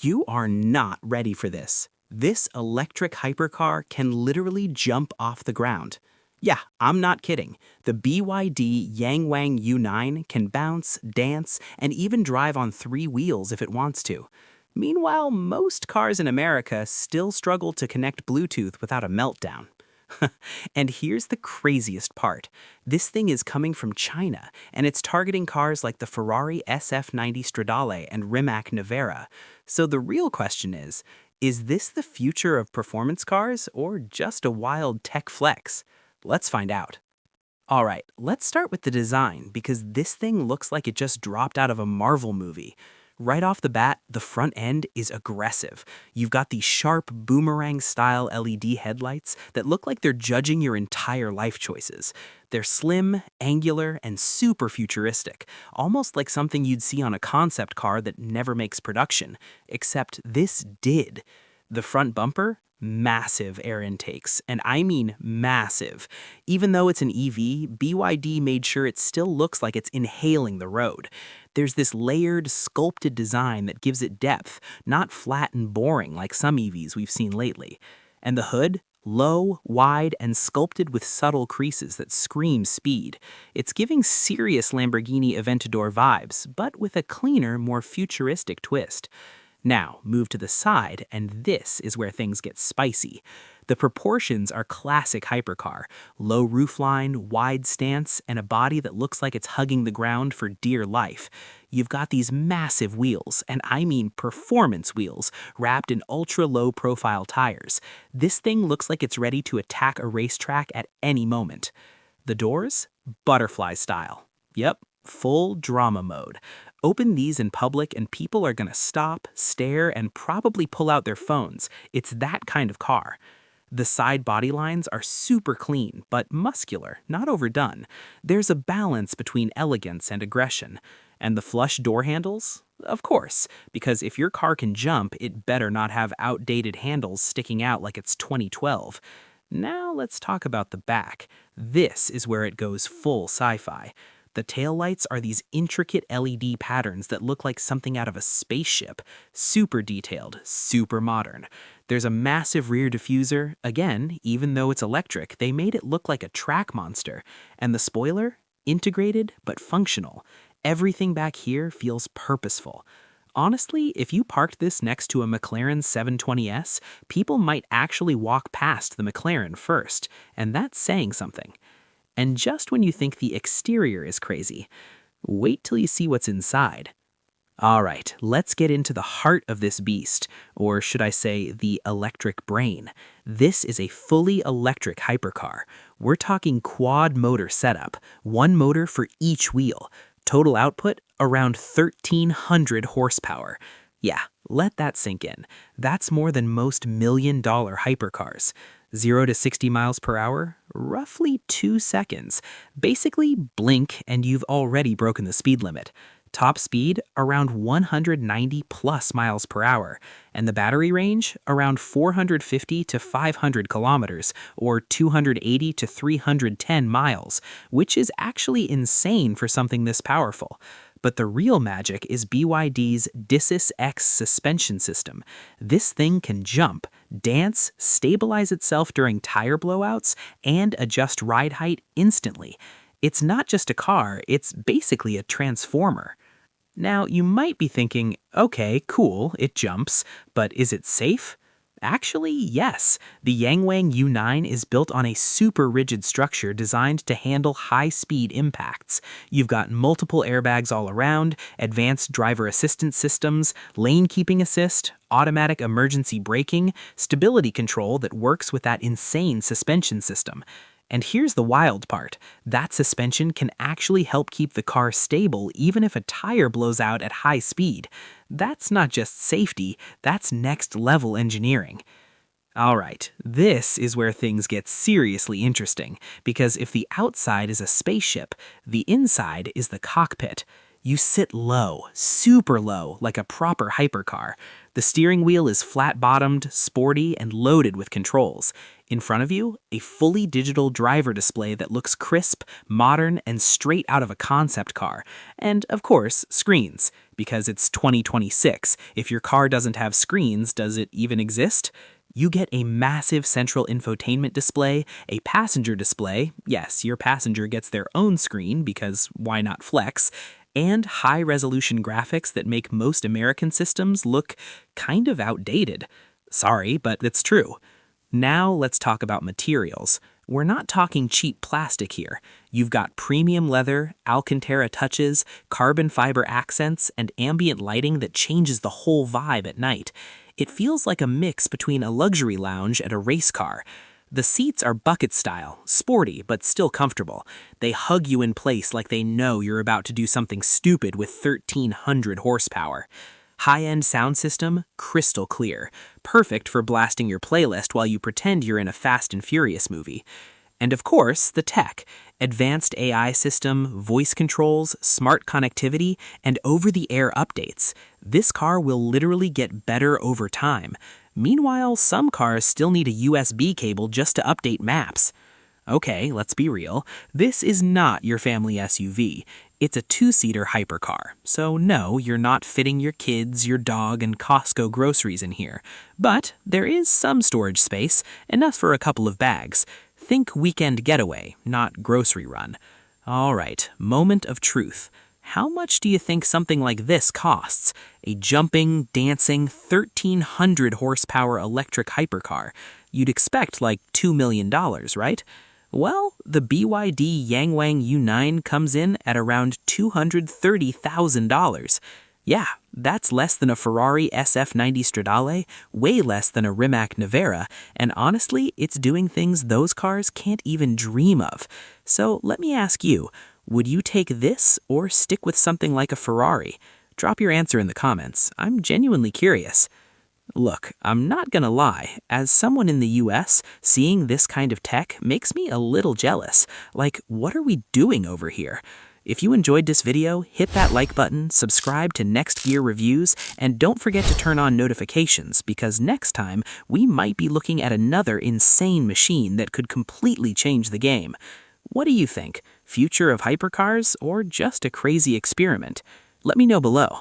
You are not ready for this. This electric hypercar can literally jump off the ground. Yeah, I'm not kidding. The BYD Yangwang U9 can bounce, dance, and even drive on 3 wheels if it wants to. Meanwhile, most cars in America still struggle to connect Bluetooth without a meltdown. And here's the craziest part. This thing is coming from China, and it's targeting cars like the Ferrari SF90 Stradale and Rimac Nevera. So the real question is this the future of performance cars or just a wild tech flex? Let's find out. All right, let's start with the design because this thing looks like it just dropped out of a Marvel movie. Right off the bat, the front end is aggressive. You've got these sharp boomerang-style LED headlights that look like they're judging your entire life choices. They're slim, angular, and super futuristic, almost like something you'd see on a concept car that never makes production, except this did. The front bumper? Massive air intakes, and I mean massive. Even though it's an EV, BYD made sure it still looks like it's inhaling the road. There's this layered, sculpted design that gives it depth, not flat and boring like some EVs we've seen lately. And the hood? Low, wide, and sculpted with subtle creases that scream speed. It's giving serious Lamborghini Aventador vibes, but with a cleaner, more futuristic twist. Now, move to the side, and this is where things get spicy. The proportions are classic hypercar: low roofline, wide stance, and a body that looks like it's hugging the ground for dear life. You've got these massive wheels, and I mean performance wheels, wrapped in ultra-low profile tires. This thing looks like it's ready to attack a racetrack at any moment. The doors? Butterfly style. Yep, full drama mode. Open these in public and people are gonna stop, stare, and probably pull out their phones. It's that kind of car. The side body lines are super clean, but muscular, not overdone. There's a balance between elegance and aggression. And the flush door handles? Of course, because if your car can jump, it better not have outdated handles sticking out like it's 2012. Now let's talk about the back. This is where it goes full sci-fi. The taillights are these intricate LED patterns that look like something out of a spaceship. Super detailed, super modern. There's a massive rear diffuser. Again, even though it's electric, they made it look like a track monster. And the spoiler? Integrated, but functional. Everything back here feels purposeful. Honestly, if you parked this next to a McLaren 720S, people might actually walk past the McLaren first, and that's saying something. And just when you think the exterior is crazy, wait till you see what's inside. All right, let's get into the heart of this beast, or should I say the electric brain. This is a fully electric hypercar. We're talking quad motor setup, one motor for each wheel. Total output, around 1,300 horsepower. Yeah, let that sink in. That's more than most million-dollar hypercars. 0 to 60 miles per hour? Roughly 2 seconds. Basically, blink and you've already broken the speed limit. Top speed, around 190 plus miles per hour. And the battery range, around 450 to 500 kilometers, or 280 to 310 miles, which is actually insane for something this powerful. But the real magic is BYD's Disys X suspension system. This thing can jump, dance, stabilize itself during tire blowouts, and adjust ride height instantly. It's not just a car, it's basically a transformer. Now, you might be thinking, okay, cool, it jumps, but is it safe? Actually, yes. The Yangwang U9 is built on a super rigid structure designed to handle high-speed impacts. You've got multiple airbags all around, advanced driver assistance systems, lane keeping assist, automatic emergency braking, stability control that works with that insane suspension system. And here's the wild part. That suspension can actually help keep the car stable even if a tire blows out at high speed. That's not just safety, that's next-level engineering. Alright, this is where things get seriously interesting, because if the outside is a spaceship, the inside is the cockpit. You sit low, super low, like a proper hypercar. The steering wheel is flat-bottomed, sporty, and loaded with controls. In front of you, a fully digital driver display that looks crisp, modern, and straight out of a concept car. And, of course, screens. because it's 2026. If your car doesn't have screens, does it even exist? You get a massive central infotainment display, a passenger display, yes, your passenger gets their own screen because why not flex, and high-resolution graphics that make most American systems look kind of outdated. Sorry, but it's true. Now let's talk about materials. We're not talking cheap plastic here. You've got premium leather, Alcantara touches, carbon fiber accents, and ambient lighting that changes the whole vibe at night. It feels like a mix between a luxury lounge and a race car. The seats are bucket style, sporty but still comfortable. They hug you in place like they know you're about to do something stupid with 1,300 horsepower. High-end sound system, crystal clear, perfect for blasting your playlist while you pretend you're in a Fast and Furious movie. And of course, the tech, advanced AI system, voice controls, smart connectivity, and over-the-air updates. This car will literally get better over time. Meanwhile, some cars still need a USB cable just to update maps. Okay, let's be real. This is not your family SUV. It's a two-seater hypercar. So no, you're not fitting your kids, your dog, and Costco groceries in here. But there is some storage space, enough for a couple of bags. Think weekend getaway, not grocery run. All right, moment of truth. How much do you think something like this costs? A jumping, dancing, 1,300 horsepower electric hypercar. You'd expect like $2 million, right? Well, the BYD Yangwang U9 comes in at around $230,000. Yeah, that's less than a Ferrari SF90 Stradale, way less than a Rimac Nevera, and honestly, it's doing things those cars can't even dream of. So let me ask you, would you take this or stick with something like a Ferrari? Drop your answer in the comments. I'm genuinely curious. Look, I'm not gonna lie, as someone in the US, seeing this kind of tech makes me a little jealous. Like, what are we doing over here? If you enjoyed this video, hit that like button, subscribe to Next Gear Reviews, and don't forget to turn on notifications because next time we might be looking at another insane machine that could completely change the game. What do you think? Future of hypercars or just a crazy experiment? Let me know below.